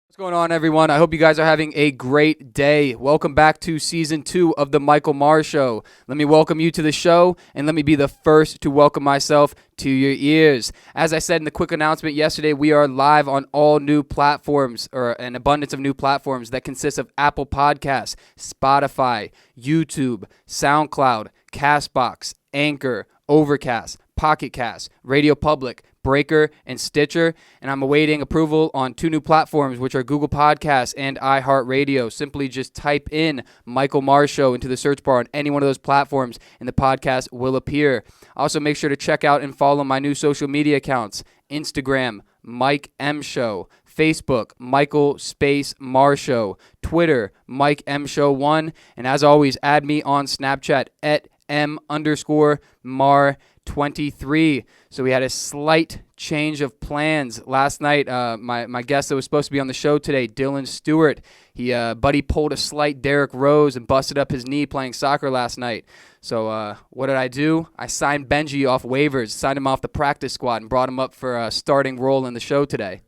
What's going on, everyone? I hope you guys are having a great day. Welcome back to Season 2 of The Michael Maher Show. Let me welcome you to the show, and let me be the first to welcome myself to your ears. As I said in the quick announcement yesterday, we are live on all new platforms, or an abundance of new platforms that consist of Apple Podcasts, Spotify, YouTube, SoundCloud, CastBox, Anchor, Overcast, Pocket Cast, Radio Public, Breaker, and Stitcher, and I'm awaiting approval on 2 new platforms, which are Google Podcasts and iHeartRadio. Simply just type in Michael Maher Show into the search bar on any one of those platforms, and the podcast will appear. Also, make sure to check out and follow my new social media accounts: Instagram, Mike M Show; Facebook, Michael Space Maher Show; Twitter, Mike M Show 1, and as always, add me on Snapchat at M_Mar23. So we had a slight change of plans last night. My guest that was supposed to be on the show today, Dylan Stewart, Buddy pulled a slight Derrick Rose and busted up his knee playing soccer last night. So what did I do? I signed Benji off waivers, signed him off the practice squad, and brought him up for a starting role in the show today.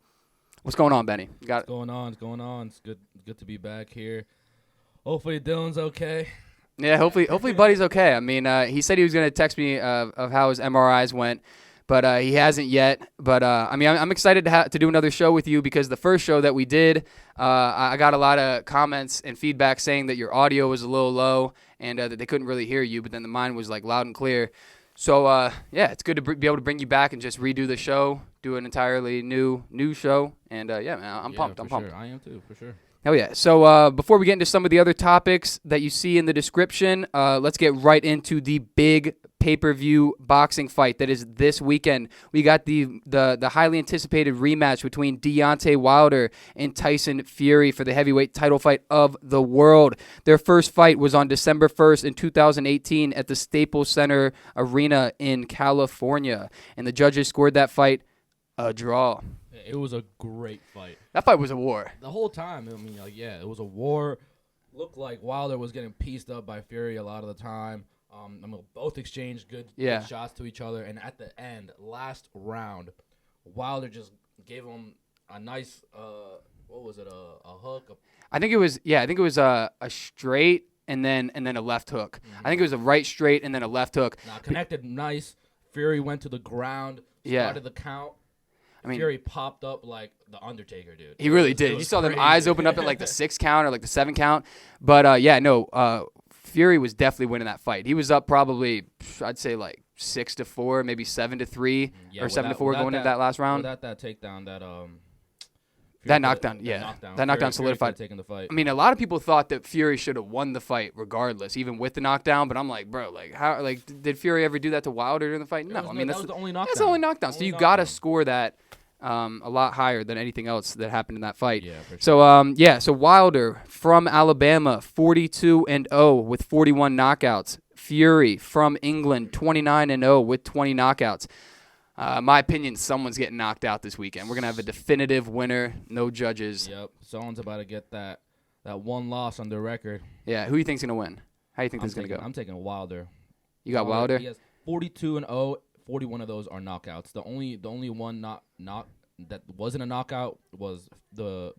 What's going on, Benny? What's going on? It's good to be back here. Hopefully Dylan's okay. Yeah, hopefully Buddy's okay. I mean, he said he was going to text me of how his MRIs went, but he hasn't yet. But, I mean, I'm excited to do another show with you because the first show that we did, I got a lot of comments and feedback saying that your audio was a little low and that they couldn't really hear you, but then the mine was, like, loud and clear. So, yeah, it's good to be able to bring you back and just redo the show, do an entirely new show. And, yeah, man, I'm pumped. Sure. I am too, for sure. Hell yeah. So before we get into some of the other topics that you see in the description, let's get right into the big pay-per-view boxing fight that is this weekend. We got the highly anticipated rematch between Deontay Wilder and Tyson Fury for the heavyweight title fight of the world. Their first fight was on December 1st in 2018 at the Staples Center Arena in California, and the judges scored that fight a draw. It was a great fight. That fight was a war. The whole time, I mean, it was a war. Looked like Wilder was getting pieced up by Fury a lot of the time. Both exchanged good shots to each other, and at the end, last round, Wilder just gave him a nice, what was it, a hook? I think it was a straight and then a left hook. Mm-hmm. I think it was a right straight and then a left hook. Connected nice. Fury went to the ground, started the count. I mean, Fury popped up like the Undertaker, dude. He really did. You saw them eyes open up at like the 6 count or like the 7 count. But, Fury was definitely winning that fight. He was up probably, I'd say like 6-4, maybe 7-3 or 7-4 going into that last round. Without that takedown, that knockdown solidified. Taking the fight. I mean, a lot of people thought that Fury should have won the fight regardless, even with the knockdown. But I'm like, bro, like how, like did Fury ever do that to Wilder during the fight? No, I mean that was the only knockdown. That's the only knockdown. So you got to score that a lot higher than anything else that happened in that fight. Yeah, for sure. So Wilder from Alabama, 42-0 with 41 knockouts. Fury from England, 29-0 with 20 knockouts. My opinion, someone's getting knocked out this weekend. We're going to have a definitive winner, no judges. Yep, someone's about to get that one loss on their record. Yeah, who do you think's going to win? How do you think this is going to go? I'm taking Wilder. You got Wilder? He has 42-0, 41 of those are knockouts. The only one not that wasn't a knockout was the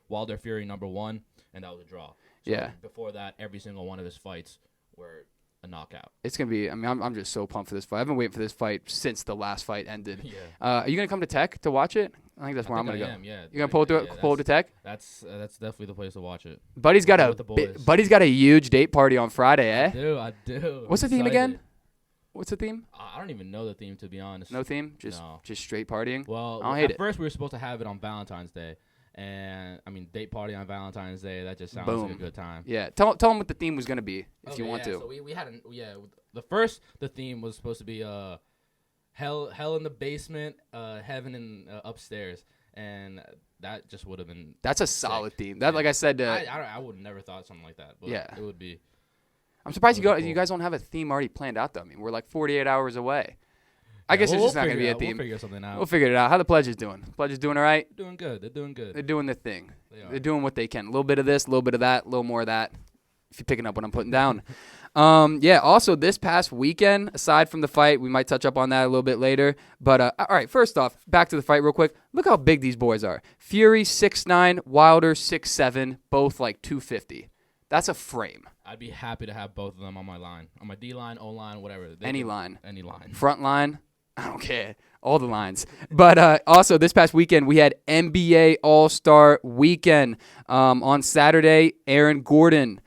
Wilder Fury #1, and that was a draw. So yeah. Before that, every single one of his fights were a knockout. It's going to be, I mean, I'm just so pumped for this fight. I've been waiting for this fight since the last fight ended. Yeah. Are you going to come to Tech to watch it? I think that's where I'm going to go. Yeah. You're going to pull it to Tech? That's definitely the place to watch it. Buddy's got a huge date party on Friday, eh? I do. What's the theme again? What's the theme? I don't even know the theme, to be honest. No theme? Just straight partying? Well, I don't hate at first we were supposed to have it on Valentine's Day. And, I mean, date party on Valentine's Day, that just sounds like a good time. Yeah. Tell them what the theme was going to be if you want to. So we had the theme was supposed to be hell in the basement, heaven in upstairs. And that just would have been That's a solid theme. That, like I said. I would have never thought something like that. But it would be. I'm surprised you guys don't have a theme already planned out, though. I mean, we're like 48 hours away. I guess it's just not going to be a theme. We'll figure something out. We'll figure it out. How the Pledge is doing? The Pledge is doing all right? They're doing good. They're doing their thing. They're doing what they can. A little bit of this, a little bit of that, a little more of that. if you're picking up what I'm putting down. Yeah, also this past weekend, aside from the fight, we might touch up on that a little bit later. But, all right, first off, back to the fight real quick. Look how big these boys are. Fury, 6'9", Wilder, 6'7", both like 250. That's a frame. I'd be happy to have both of them on my line. On my D-line, O-line, whatever. Any line. Any line. Front line. I don't care. All the lines. But also this past weekend, we had NBA All-Star Weekend. On Saturday, Aaron Gordon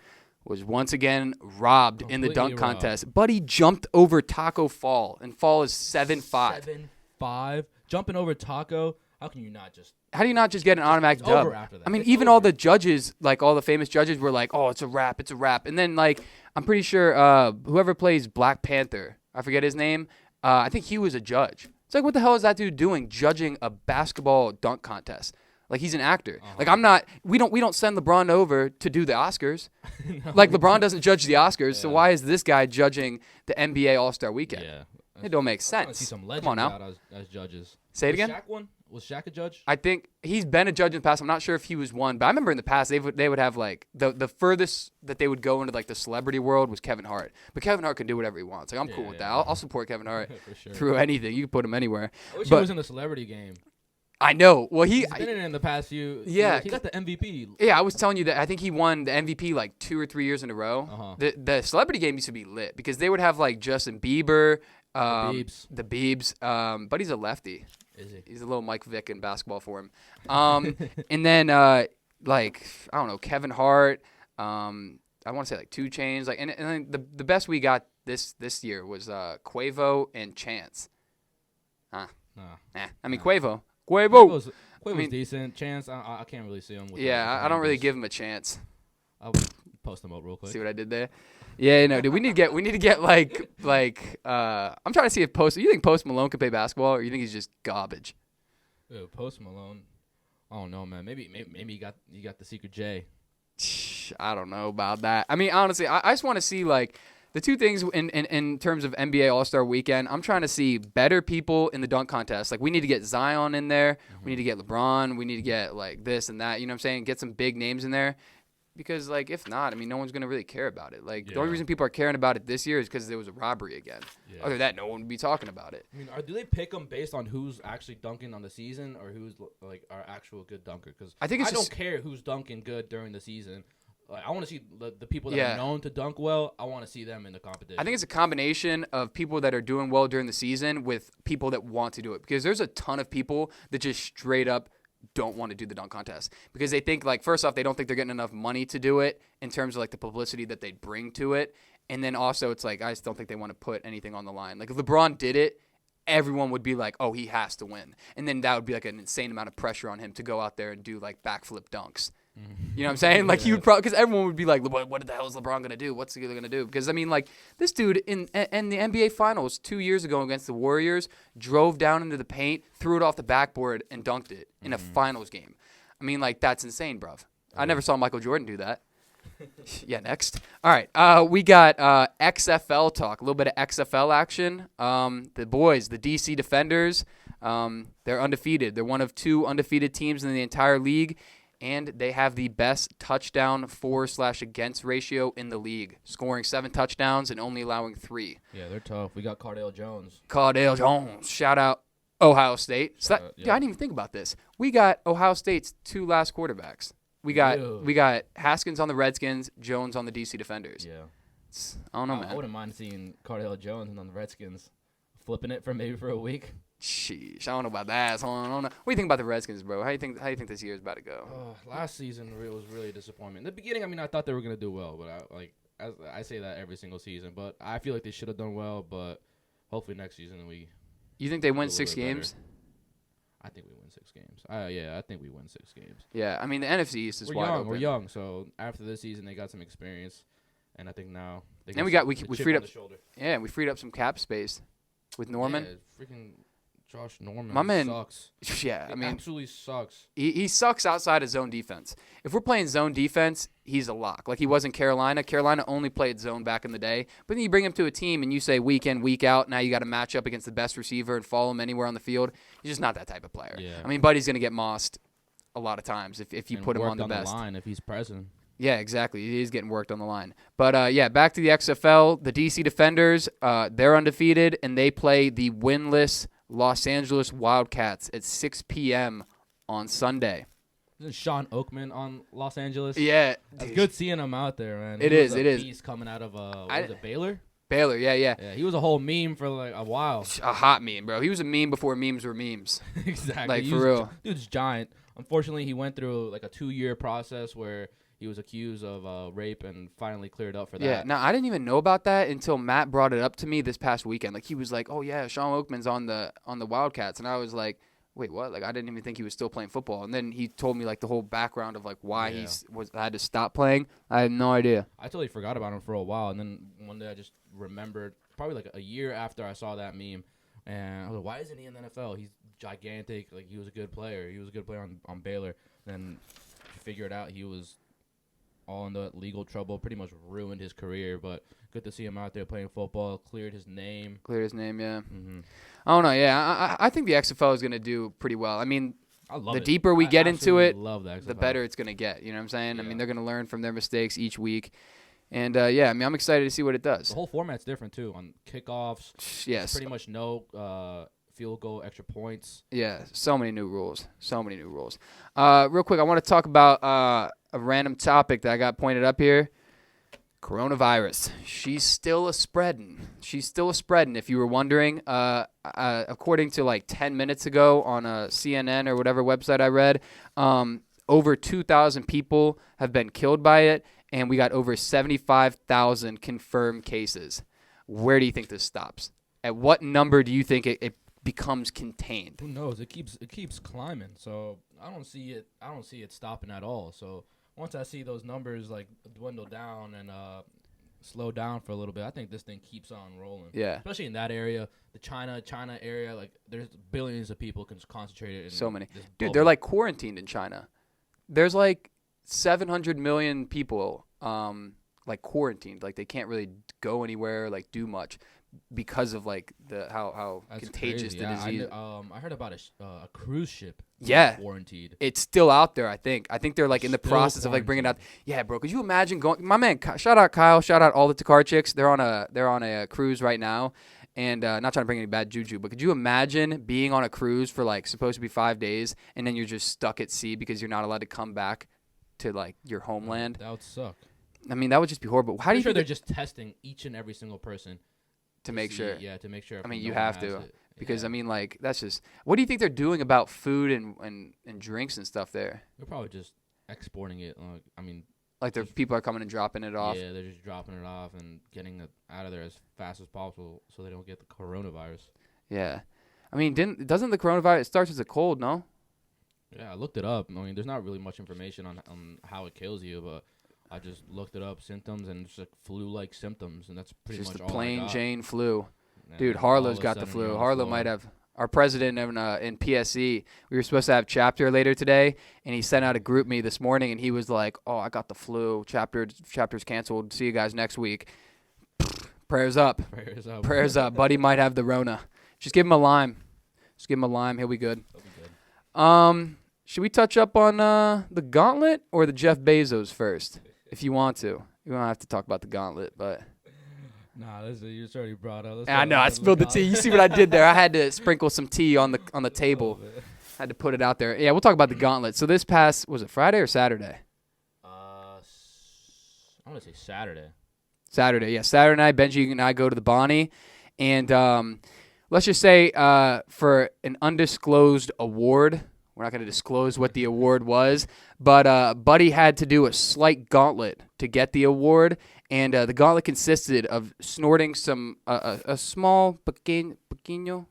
was once again robbed in the dunk contest. But he jumped over Taco Fall, and Fall is 7'5". 7'5". Jumping over Taco. How do you not just get an automatic dub? After that. I mean, even all the judges, like all the famous judges were like, oh, it's a wrap. And then, like, I'm pretty sure whoever plays Black Panther, I forget his name, I think he was a judge. It's like, what the hell is that dude doing judging a basketball dunk contest? Like, he's an actor. Like, we don't send LeBron over to do the Oscars. No. Like, LeBron doesn't judge the Oscars, so why is this guy judging the NBA All-Star Weekend? Yeah. It don't make sense. I see some legends Come on now. out as judges. Say it again? Was Shaq a judge? I think he's been a judge in the past. I'm not sure if he was one, but I remember in the past they would have like the furthest that they would go into like the celebrity world was Kevin Hart. But Kevin Hart can do whatever he wants. Like I'm cool with that. I'll support Kevin Hart through anything. You can put him anywhere. I wish he was in the celebrity game. I know. Well, he's been in it in the past few. Yeah, he got the MVP. Yeah, I was telling you that I think he won the MVP like 2 or 3 years in a row. The celebrity game used to be lit because they would have like Justin Bieber, the Biebs, but he's a lefty. Is he? He's a little Mike Vick in basketball for him. And then like I don't know, Kevin Hart. I want to say like 2 Chainz. Like and then the best we got this year was Quavo and Chance. I mean Quavo. Quavo's decent. Chance, I can't really see him. I don't really give him a chance. I'll post him up real quick. See what I did there? Yeah, no, dude. We need to get like I'm trying to see if you think Post Malone could play basketball, or you think he's just garbage? Ew, Post Malone. I don't know, man. Maybe you got the secret J. I don't know about that. I mean, honestly, I just want to see like the 2 things in terms of NBA All-Star Weekend. I'm trying to see better people in the dunk contest. Like we need to get Zion in there. We need to get LeBron. We need to get like this and that. You know what I'm saying? Get some big names in there. Because, like, if not, I mean, no one's going to really care about it. Like, the only reason people are caring about it this year is because there was a robbery again. Yeah. Other than that, no one would be talking about it. I mean, do they pick them based on who's actually dunking on the season or who's, like, our actual good dunker? Because I don't care who's dunking good during the season. Like, I want to see the people that are known to dunk well. I want to see them in the competition. I think it's a combination of people that are doing well during the season with people that want to do it. Because there's a ton of people that just straight up don't want to do the dunk contest because they think like first off they don't think they're getting enough money to do it in terms of like the publicity that they bring to it, and then also it's like I just don't think they want to put anything on the line. Like if LeBron did it, everyone would be like, oh, he has to win, and then that would be like an insane amount of pressure on him to go out there and do like backflip dunks. You know what I'm saying? Like, he would probably, because everyone would be like, what the hell is LeBron going to do? What's he going to do? Because, I mean, like, this dude in the NBA Finals 2 years ago against the Warriors drove down into the paint, threw it off the backboard, and dunked it in a finals game. I mean, like, that's insane, bruv. I never saw Michael Jordan do that. Yeah, next. All right. We got XFL talk, a little bit of XFL action. The boys, the DC Defenders, they're undefeated. They're one of 2 undefeated teams in the entire league. And they have the best touchdown for/against ratio in the league, scoring 7 touchdowns and only allowing 3. Yeah, they're tough. We got Cardale Jones. Shout out Ohio State. So I didn't even think about this. We got Ohio State's 2 last quarterbacks. We got Haskins on the Redskins, Jones on the DC Defenders. Yeah. I don't know, man. I wouldn't mind seeing Cardale Jones and on the Redskins flipping it for a week. Sheesh, I don't know about that. I don't know. What do you think about the Redskins, bro? How do you think this year is about to go? Last season was really disappointment. In the beginning, I mean, I thought they were gonna do well, but I say that every single season. But I feel like they should have done well. But hopefully next season we. You think they win 6 games? Better. I think we win 6 games. I think we win 6 games. Yeah, I mean the NFC East is wide open. We're young, so after this season they got some experience, and I think now. And we freed up. Yeah, we freed up some cap space with Norman. Yeah, freaking. Josh Norman my man sucks. Yeah, I mean, absolutely sucks. He sucks outside of zone defense. If we're playing zone defense, he's a lock. Like he was in Carolina. Carolina only played zone back in the day. But then you bring him to a team and you say week in, week out, now you got to match up against the best receiver and follow him anywhere on the field. He's just not that type of player. Yeah. I mean, Buddy's going to get mossed a lot of times if you put him on the best. The line if he's present. Yeah, exactly. He is getting worked on the line. But, yeah, back to the XFL. The DC Defenders, they're undefeated, and they play the winless Los Angeles Wildcats at 6 p.m. on Sunday. Isn't Sean Oakman on Los Angeles? Yeah. It's good seeing him out there, man. It is. He's coming out of, was it Baylor? Baylor, yeah. Yeah, he was a whole meme for, like, a while. A hot meme, bro. He was a meme before memes were memes. Exactly. Like, for real. Dude's giant. Unfortunately, he went through, like, a 2-year process where he was accused of rape and finally cleared up for that. Yeah, now I didn't even know about that until Matt brought it up to me this past weekend. Like, he was like, "Oh yeah, Sean Oakman's on the Wildcats," and I was like, "Wait, what?" Like, I didn't even think he was still playing football. And then he told me like the whole background of like why he had to stop playing. I had no idea. I totally forgot about him for a while, and then one day I just remembered, probably like a year after I saw that meme, and I was like, "Why isn't he in the NFL? He's gigantic. Like, he was a good player. He was a good player on Baylor." Then you figure it out, he was all in the legal trouble, pretty much ruined his career, but good to see him out there playing football, cleared his name, yeah. Mm-hmm. I don't know, yeah. I think the XFL is going to do pretty well. I mean, the deeper we get into it, the better it's going to get. You know what I'm saying? Yeah. I mean, they're going to learn from their mistakes each week. And, yeah, I mean, I'm excited to see what it does. The whole format's different, too, on kickoffs. Yes. Pretty much no field goal, extra points. Yeah, so many new rules. Real quick, I want to talk about a random topic that I got pointed up here. Coronavirus. She's still a spreading. If you were wondering. According to like 10 minutes ago on a CNN or whatever website I read, over 2,000 people have been killed by it, and we got over 75,000 confirmed cases. Where do you think this stops? At what number do you think it becomes contained? Who knows? It keeps climbing. So I don't see it stopping at all. So once I see those numbers like dwindle down and slow down for a little bit, I think this thing keeps on rolling. Yeah. Especially in that area, the China area, like there's billions of people concentrated in so many. this Dude, bubble. they're like quarantined in China. There's like 700 million people like quarantined. Like they can't really go anywhere, like do much, because of like how contagious crazy. the disease. I heard about a cruise ship. Yeah, quarantined. It's still out there. I think they're like in the Still process of like bringing it out. quarantined. Yeah, bro. Could you imagine going? My man, shout out Kyle. Shout out all the Takar chicks. They're on a cruise right now, and not trying to bring any bad juju, but could you imagine being on a cruise for like supposed to be 5 days, and then you're just stuck at sea because you're not allowed to come back to like your homeland? That would suck. I mean, that would just be horrible. How do you sure think they're just testing each and every single person to make sure? Yeah, to make sure. I mean, no you one have has to. it. Because, Yeah. I mean, like, that's just – what do you think they're doing about food and drinks and stuff there? They're probably just exporting it. I mean, Like, people are coming and dropping it off? yeah, they're just dropping it off and getting it out of there as fast as possible so they don't get the coronavirus. Yeah. I mean, doesn't the coronavirus – it starts as a cold, no? Yeah, I looked it up. I mean, there's not really much information on how it kills you, but I just looked it up, symptoms, and it's like flu-like symptoms, and that's pretty Just much the all I plain got. Jane flu. And Dude, all Harlow's of a got the sudden flu. you're on Harlow floor. might have – our president in PSE, we were supposed to have chapter later today, and he sent out a group me this morning, and he was like, "Oh, I got the flu. Chapter's canceled. See you guys next week." Prayers up. Prayers up. Prayers up. Buddy might have the Rona. Just give him a lime. He'll be good. That'll be good. Should we touch up on the Gauntlet or the Jeff Bezos first? If you want to. You don't have to talk about the Gauntlet, but... Nah, you just already brought up. I know, I spilled the tea. You see what I did there? I had to sprinkle some tea on the table. Had to put it out there. Yeah, we'll talk about the Gauntlet. So this past, was it Friday or Saturday? I want to say Saturday. Saturday, yeah. Saturday night, Benji and I go to the Bonnie. And let's just say for an undisclosed award, we're not going to disclose what the award was, but Buddy had to do a slight gauntlet to get the award. And the gauntlet consisted of snorting some a small pequeño.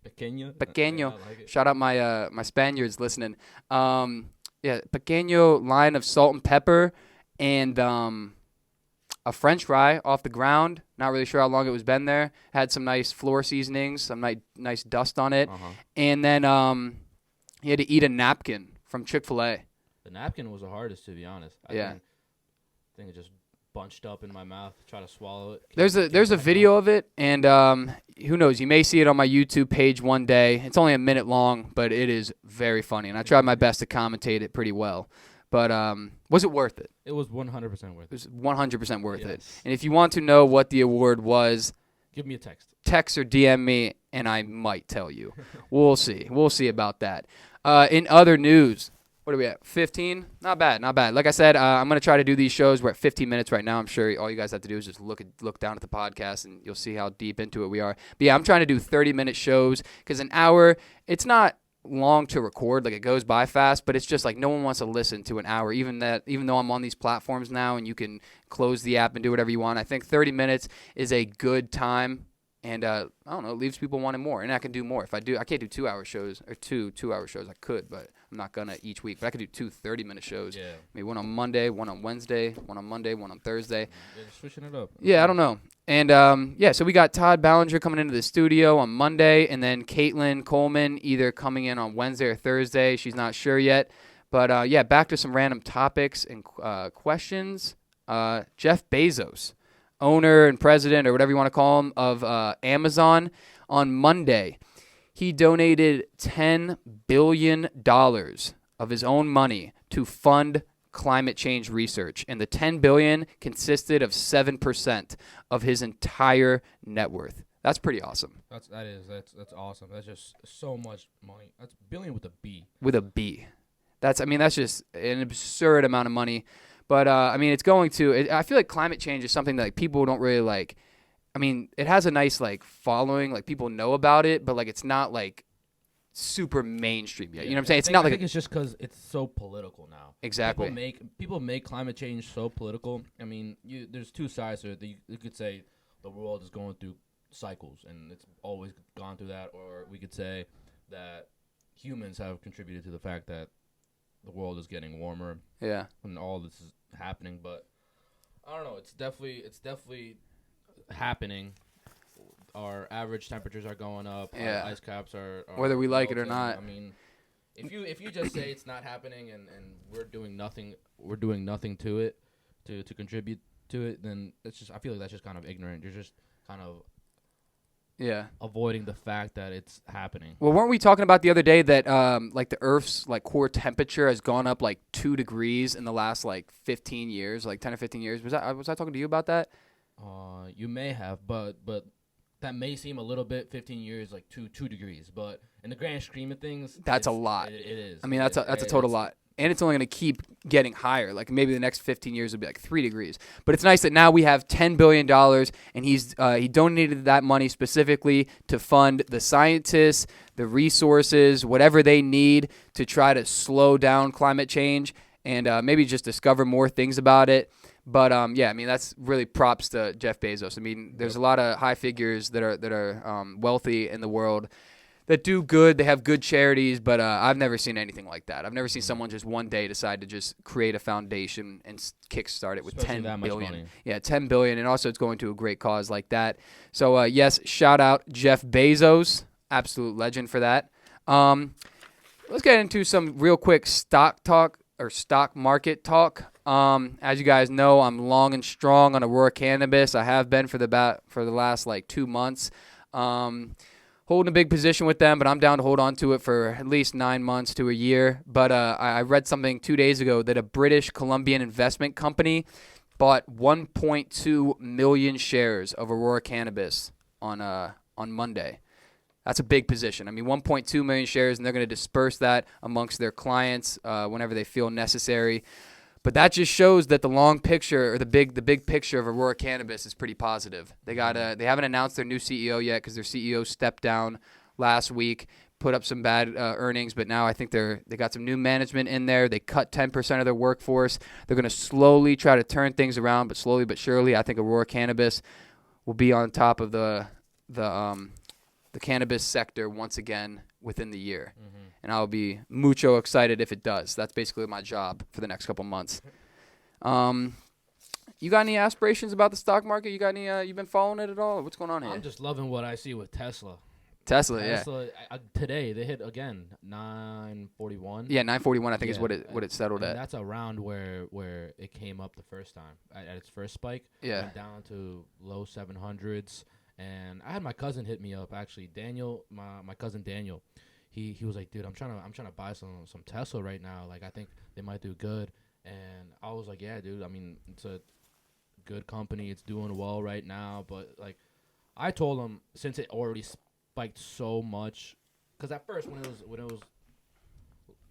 Yeah, I like it. Shout out my Spaniards listening. Pequeño line of salt and pepper, and a French fry off the ground. Not really sure how long it was been there. Had some nice floor seasonings, some nice dust on it, and then he had to eat a napkin from Chick-fil-A. The napkin was the hardest, to be honest. I think it just bunched up in my mouth. Try to swallow it. There's a video of it, and who knows? You may see it on my YouTube page one day. It's only a minute long, but it is very funny, and I tried my best to commentate it pretty well. But was it worth it? It was 100% worth it. It was 100% worth it. Yes. And if you want to know what the award was, give me a text. Text or DM me, and I might tell you. We'll see. We'll see about that. In other news, what are we at? 15? Not bad. Not bad. Like I said, I'm going to try to do these shows. We're at 15 minutes right now. I'm sure all you guys have to do is just look down at the podcast, and you'll see how deep into it we are. But, yeah, I'm trying to do 30-minute shows because an hour, it's not long to record. Like, it goes by fast, but it's just like no one wants to listen to an hour, even though I'm on these platforms now and you can close the app and do whatever you want. I think 30 minutes is a good time. And, I don't know, it leaves people wanting more. And I can do more. I can't do 2-hour shows or two-hour shows. I could, but I'm not going to each week. But I could do 2 30-minute shows. Yeah. Maybe one on Monday, one on Wednesday, one on Monday, one on Thursday. Yeah, just switching it up. Yeah, I don't know. And, so we got Todd Ballinger coming into the studio on Monday. And then Caitlin Coleman either coming in on Wednesday or Thursday. She's not sure yet. But, back to some random topics and questions. Jeff Bezos, owner and president or whatever you want to call him of Amazon, on Monday, he donated $10 billion of his own money to fund climate change research, and the $10 billion consisted of 7% of his entire net worth. That's pretty awesome. That's awesome. That's just so much money. That's billion with a B. With a B. That's just an absurd amount of money. But, it's going to – I feel like climate change is something that like, people don't really like – it has a nice like following. Like people know about it, but like it's not like super mainstream yet. You know what I'm saying? It's not like – I think it's just because it's so political now. Exactly. People make climate change so political. There's two sides to it. You could say the world is going through cycles, and it's always gone through that. Or we could say that humans have contributed to the fact that the world is getting warmer. Yeah. And all this is happening, but I don't know. It's definitely happening. Our average temperatures are going up. Yeah. Our ice caps are whether we like it or melting. not. If you just say it's not happening and we're doing nothing to it to contribute to it, then I feel like that's just kind of ignorant. You're just kind of avoiding the fact that it's happening. Well, weren't we talking about the other day that like the Earth's like core temperature has gone up like 2 degrees in the last like 15 years, like 10 or 15 years? Was I talking to you about that? You may have, but that may seem a little bit 15 years like 2 degrees, but in the grand scheme of things, that's a lot. It is. That's a total lot. And it's only going to keep getting higher. Like maybe the next 15 years will be like 3 degrees. But it's nice that now we have $10 billion, and he donated that money specifically to fund the scientists, the resources, whatever they need to try to slow down climate change and maybe just discover more things about it. But that's really props to Jeff Bezos. There's a lot of high figures that are wealthy in the world that do good. They have good charities, but I've never seen anything like that. I've never seen someone just one day decide to just create a foundation and kickstart it with Especially $10 billion. Money. Yeah, $10 billion, and also it's going to a great cause like that. So yes, shout out Jeff Bezos, absolute legend for that. Let's get into some real quick stock talk or stock market talk. As you guys know, I'm long and strong on Aurora cannabis. I have been for the last like 2 months. Holding a big position with them, but I'm down to hold on to it for at least 9 months to a year. But I read something 2 days ago that a British Columbian investment company bought 1.2 million shares of Aurora cannabis on Monday. That's a big position. 1.2 million shares, and they're going to disperse that amongst their clients whenever they feel necessary. But that just shows that the long picture or the big picture of Aurora Cannabis is pretty positive. They haven't announced their new CEO yet because their CEO stepped down last week, put up some bad earnings, but now I think they got some new management in there. They cut 10% of their workforce. They're going to slowly try to turn things around, but slowly but surely, I think Aurora Cannabis will be on top of the cannabis sector once again within the year. Mm-hmm. And I'll be mucho excited if it does. That's basically my job for the next couple months. You got any aspirations about the stock market? You got any? You been following it at all? What's going on here? I'm just loving what I see with Tesla. Yeah. Today they hit again 941. Yeah, 941. I think is what it settled at. That's around where it came up the first time at its first spike. Yeah. Went down to low 700s, and I had my cousin hit me up actually. Daniel, my cousin Daniel. he was like, dude, I'm trying to buy some Tesla right now. Like, I think they might do good. And I was like, yeah, dude. I mean, it's a good company. It's doing well right now. But like, I told him, since it already spiked so much, because at first when it was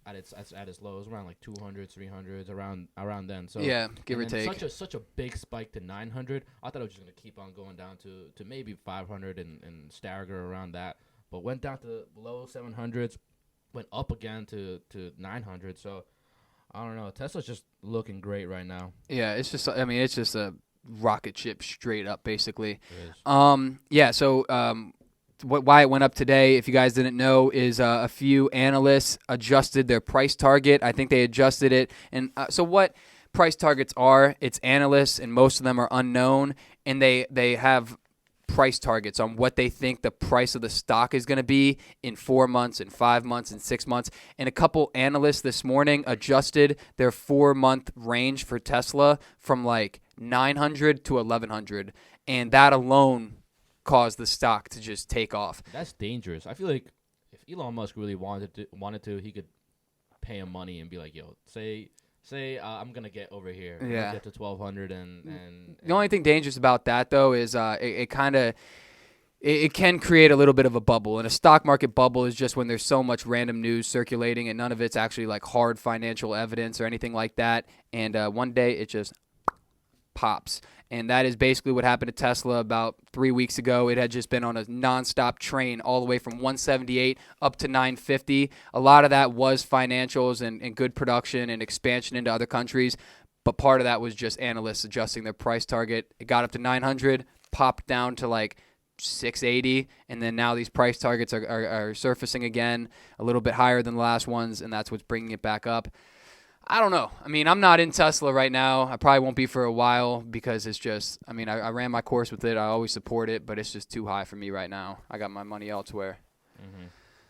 at its lows, around like 200s, 300s, around then. So yeah, give or take. Such a big spike to 900. I thought it was just gonna keep on going down to maybe 500 and stagger around that. But went down to low 700s, went up again to 900. So I don't know. Tesla's just looking great right now. Yeah, it's just a rocket ship straight up, basically. It is. So why it went up today, if you guys didn't know, is a few analysts adjusted their price target. I think they adjusted it. And so what price targets are, it's analysts, and most of them are unknown, and they have price targets on what they think the price of the stock is going to be in 4 months and 5 months and 6 months. And a couple analysts this morning adjusted their 4-month range for Tesla from like 900 to 1100, and that alone caused the stock to just take off. That's dangerous. I feel like if Elon Musk really wanted to, he could pay him money and be like, yo, say I'm gonna get over here. I'm gonna get to 1200 and the only thing dangerous about that though is it can create a little bit of a bubble, and a stock market bubble is just when there's so much random news circulating and none of it's actually like hard financial evidence or anything like that, and one day it just pops. And that is basically what happened to Tesla about 3 weeks ago. It had just been on a nonstop train all the way from 178 up to 950. A lot of that was financials and good production and expansion into other countries. But part of that was just analysts adjusting their price target. It got up to 900, popped down to like 680, and then now these price targets are surfacing again a little bit higher than the last ones, and that's what's bringing it back up. I don't know. I mean, I'm not in Tesla right now. I probably won't be for a while because it's just, I mean, I ran my course with it. I always support it, but it's just too high for me right now. I got my money elsewhere. Mm-hmm.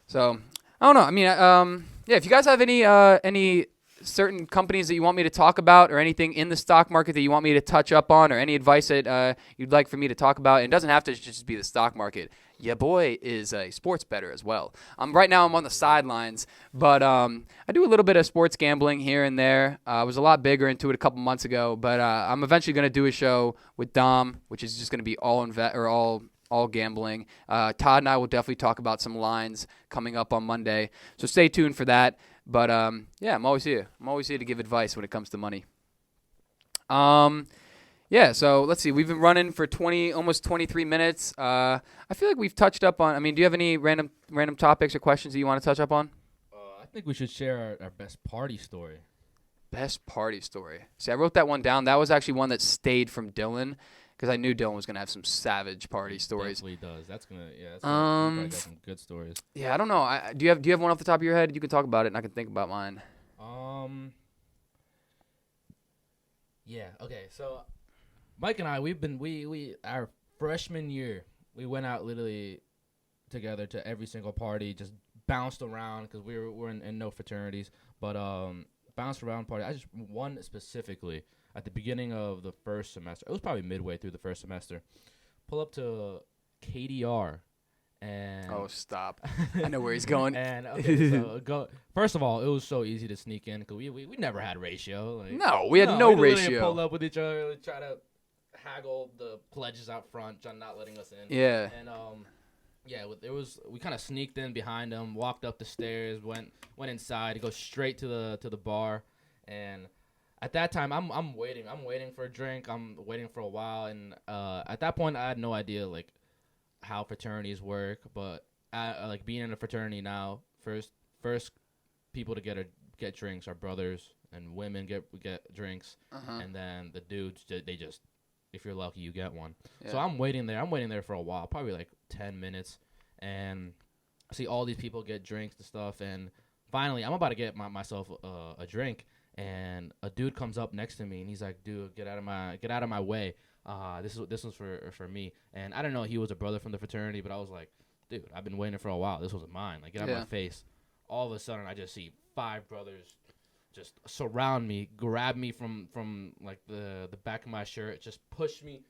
So, I don't know. I mean, yeah, if you guys have any certain companies that you want me to talk about or anything in the stock market that you want me to touch up on or any advice that you'd like for me to talk about, it doesn't have to just be the stock market. Yeah, boy is a sports bettor as well. Right now I'm on the sidelines, but I do a little bit of sports gambling here and there. I was a lot bigger into it a couple months ago, but I'm eventually going to do a show with Dom, which is just going to be all gambling. Todd and I will definitely talk about some lines coming up on Monday, so stay tuned for that. But yeah, I'm always here. I'm always here to give advice when it comes to money. Yeah, so let's see. We've been running for almost 23 minutes. I feel like we've touched up on. I mean, do you have any random topics or questions that you want to touch up on? I think we should share our best party story. Best party story. See, I wrote that one down. That was actually one that stayed from Dylan because I knew Dylan was gonna have some savage party stories. Definitely does. That's gonna probably got some good stories. Yeah, I don't know. Do you have one off the top of your head? You can talk about it, and I can think about mine. Yeah. Okay. So Mike and I, we our freshman year, we went out literally together to every single party, just bounced around because we're in no fraternities, but bounced around party. I just one specifically at the beginning of the first semester. It was probably midway through the first semester. Pull up to KDR, and oh, stop! I know where he's going. And okay, so go. First of all, it was so easy to sneak in because we never had ratio. Like, no, we had no we ratio. Pull up with each other, try to haggle the pledges out front, John not letting us in. Yeah. And yeah, we kind of sneaked in behind him, walked up the stairs, went inside, to go straight to the bar, and at that time I'm waiting for a drink, I'm waiting for a while, and at that point I had no idea like how fraternities work, but like being in a fraternity now, first people to get drinks are brothers, and women get drinks, and then the dudes they just, if you're lucky, you get one. Yeah. So I'm waiting there for a while, probably like 10 minutes, and I see all these people get drinks and stuff, and finally I'm about to get myself a drink, and a dude comes up next to me, and he's like, "Dude, get out of my way. This was for me." And I don't know, he was a brother from the fraternity, but I was like, "Dude, I've been waiting for a while. This was mine. Like, get out of my face." All of a sudden, I just see 5 brothers just surround me, grab me from like the back of my shirt, just push me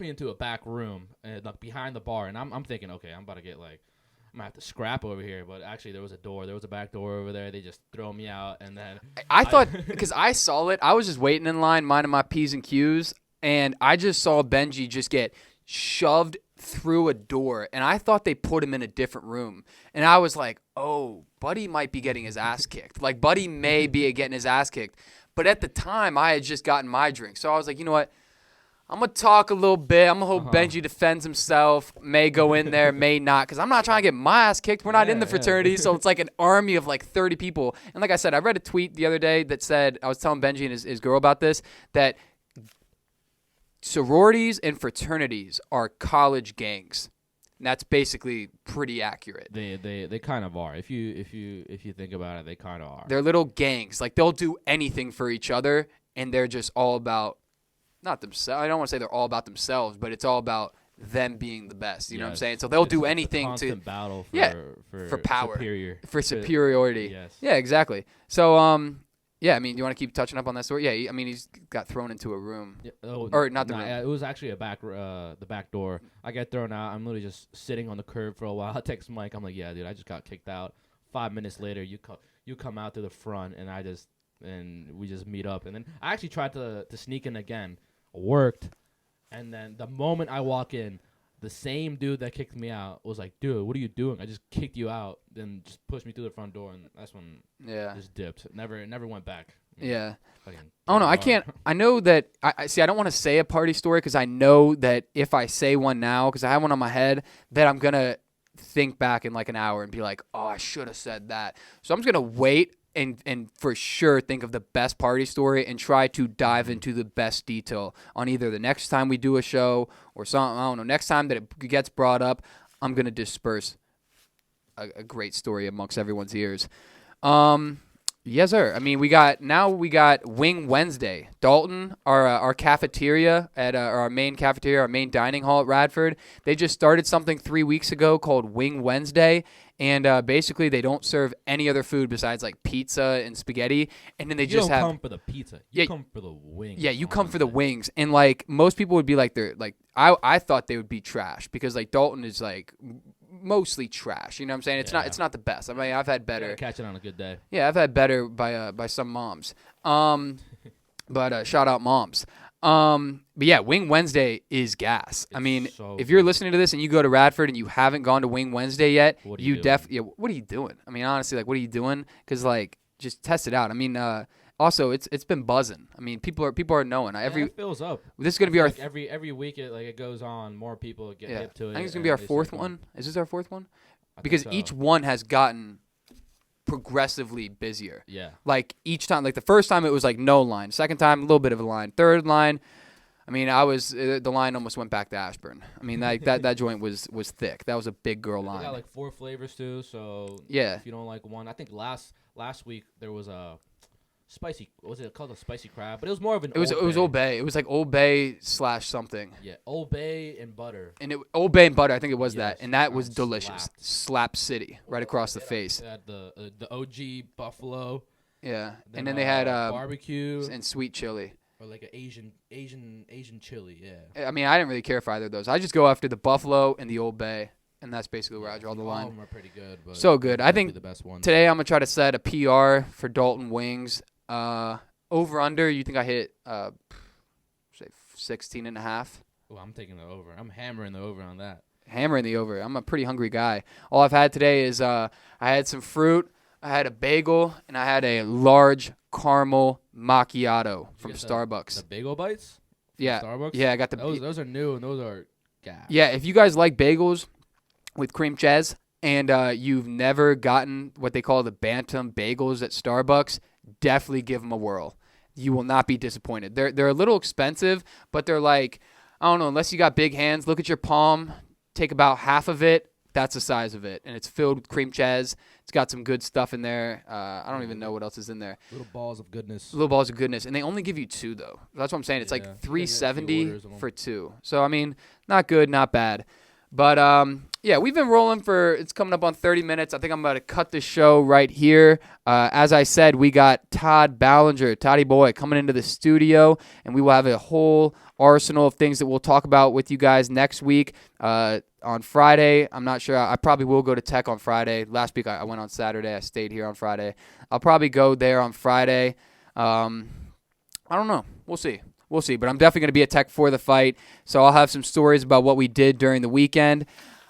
into a back room and like behind the bar, and I'm thinking, okay, I'm about to I'm gonna have to scrap over here. But actually, there was a back door over there. They just throw me out, and then I thought because I saw it, I was just waiting in line, minding my P's and Q's, and I just saw Benji just get shoved through a door, and I thought they put him in a different room, and I was like, oh, Buddy might be getting his ass kicked. Like, Buddy may be getting his ass kicked. But at the time, I had just gotten my drink, so I was like, you know what? I'm going to talk a little bit. I'm going to hope Benji defends himself, may go in there, may not, because I'm not trying to get my ass kicked. We're not in the fraternity, so it's like an army of like 30 people. And like I said, I read a tweet the other day that said, I was telling Benji and his girl about this, that sororities and fraternities are college gangs. And that's basically pretty accurate. They kind of are. If you think about it, they kind of are. They're little gangs. Like, they'll do anything for each other, and they're just all about not themselves. I don't want to say they're all about themselves, but it's all about them being the best. You know what I'm saying? So they'll do anything to battle for power, for superiority. Superiority. Yes. Yeah, exactly. So yeah, I mean, you want to keep touching up on that story? Yeah, I mean, he's got thrown into a room. Yeah, or not the room. It was actually the back door. I get thrown out. I'm literally just sitting on the curb for a while. I text Mike. I'm like, yeah, dude, I just got kicked out. 5 minutes later, you come out to the front, and we just meet up. And then I actually tried to sneak in again. Worked, and then the moment I walk in, the same dude that kicked me out was like, dude, what are you doing? I just kicked you out, then just pushed me through the front door, and that's when just dipped. Never went back. Yeah. Oh no, I can't. I know that. I see. I don't want to say a party story because I know that if I say one now, because I have one on my head, that I'm gonna think back in like an hour and be like, oh, I should have said that. So I'm just gonna wait and for sure think of the best party story and try to dive into the best detail on either the next time we do a show or something. I don't know. Next time that it gets brought up, I'm gonna disperse a great story amongst everyone's ears. Yes, sir. I mean, we got Wing Wednesday. Dalton, our cafeteria our main cafeteria, our main dining hall at Radford. They just started something 3 weeks ago called Wing Wednesday, and basically they don't serve any other food besides like pizza and spaghetti, and then they just have. You don't come for the pizza. You come for the wings. Yeah, you come for the wings, and like most people would be like they're like I thought they would be trash because like Dalton is like mostly trash. You know what I'm saying? It's not the best. I mean, I've had better. Catch it on a good day. Yeah, I've had better by some moms. But shout out moms. But yeah, Wing Wednesday is gas. I mean, if you're listening to this and you go to Radford and you haven't gone to Wing Wednesday yet, what are you doing? I mean, honestly, like, what are you doing? Because like, just test it out. I mean, also, it's been buzzing. I mean, people are knowing. It fills up. This is gonna be our every week. It goes on. More people get hip to it. I think it's gonna be our fourth one. Is this our fourth one? Because each one has gotten progressively busier. Yeah. Like each time, like the first time it was like no line. Second time, a little bit of a line. Third line, I mean, the line almost went back to Ashburn. I mean, that joint was thick. That was a big girl line. They got like 4 flavors too. So yeah, if you don't like one, I think last week there was a spicy. What was it called? A spicy crab, but it was more of an. It was Old Bay. It was like Old Bay / something. Yeah, Old Bay and butter. And Old Bay and butter. I think it was that, and that was delicious. Slap City, right across the face. They had the OG buffalo. Yeah, and then they had barbecue and sweet chili. Or like an Asian chili. Yeah. I mean, I didn't really care for either of those. I just go after the buffalo and the Old Bay. And that's basically where I draw the line. All of them are pretty good. But so good. I think the best ones. Today I'm going to try to set a PR for Dalton Wings. Over under, you think I hit, say 16.5? Oh, I'm taking the over. I'm hammering the over on that. Hammering the over. I'm a pretty hungry guy. All I've had today is I had some fruit, I had a bagel, and I had a large caramel macchiato from Starbucks. The bagel bites? Yeah. Starbucks? Yeah, I got those are new, and those are gas. Yeah, if you guys like bagels with cream cheese and you've never gotten what they call the Bantam bagels at Starbucks, definitely give them a whirl. You will not be disappointed. They're a little expensive, but they're like, I don't know, unless you got big hands, look at your palm, take about half of it. That's the size of it, and it's filled with cream cheese. It's got some good stuff in there. I don't even know what else is in there. Little balls of goodness. And they only give you 2 though. That's what I'm saying. It's like $3.70 for 2. So I mean, not good, not bad. But yeah, we've been rolling it's coming up on 30 minutes. I think I'm about to cut the show right here. As I said, we got Todd Ballinger, Toddy Boy, coming into the studio, and we will have a whole arsenal of things that we'll talk about with you guys next week. On Friday, I'm not sure. I probably will go to Tech on Friday. Last week I went on Saturday. I stayed here on Friday. I'll probably go there on Friday. I don't know. We'll see. But I'm definitely going to be at Tech for the fight. So I'll have some stories about what we did during the weekend.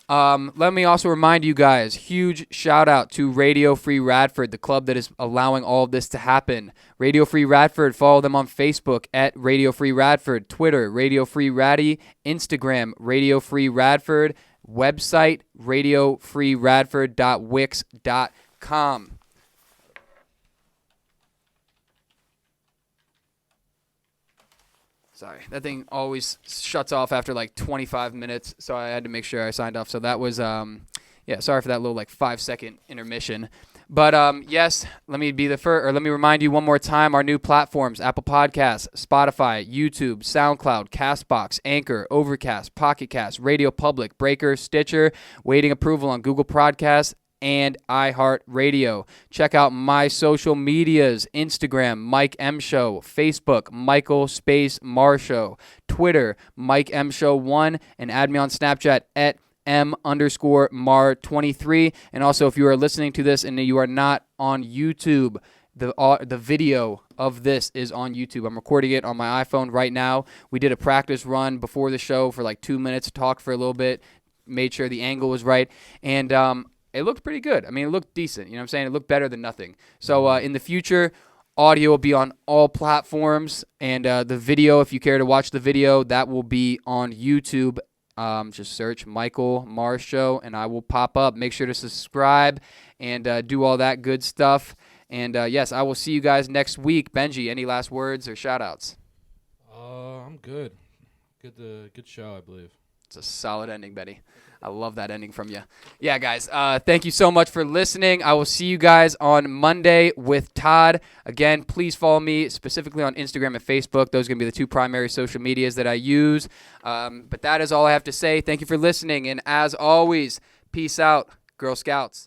Let me also remind you guys, huge shout out to Radio Free Radford, the club that is allowing all of this to happen. Radio Free Radford, follow them on Facebook at Radio Free Radford, Twitter, Radio Free Raddy, Instagram, Radio Free Radford, website, radiofreeradford.wix.com. Sorry, that thing always shuts off after like 25 minutes, so I had to make sure I signed off. So that was, sorry for that little like 5-second intermission. But yes, let me remind you one more time, our new platforms: Apple Podcasts, Spotify, YouTube, SoundCloud, Castbox, Anchor, Overcast, Pocket Cast, Radio Public, Breaker, Stitcher, waiting approval on Google Podcasts and iHeartRadio. Check out my social medias: Instagram, Mike M Show; Facebook, Michael Space Mar Show; Twitter, Mike M Show 1, and add me on Snapchat at M_Mar23. And also, if you are listening to this and you are not on YouTube, the video of this is on YouTube. I'm recording it on my iPhone right now. We did a practice run before the show for like 2 minutes, talked for a little bit, made sure the angle was right, and it looked pretty good. I mean, it looked decent. You know what I'm saying? It looked better than nothing. So in the future, audio will be on all platforms, and the video, if you care to watch the video, that will be on YouTube. Just search Michael Mar Show, and I will pop up. Make sure to subscribe and do all that good stuff. And yes, I will see you guys next week. Benji, any last words or shout-outs? I'm good. Good show, I believe. It's a solid ending, Betty. I love that ending from you. Yeah, guys, thank you so much for listening. I will see you guys on Monday with Todd. Again, please follow me specifically on Instagram and Facebook. Those are going to be the two primary social medias that I use. But that is all I have to say. Thank you for listening. And as always, peace out, Girl Scouts.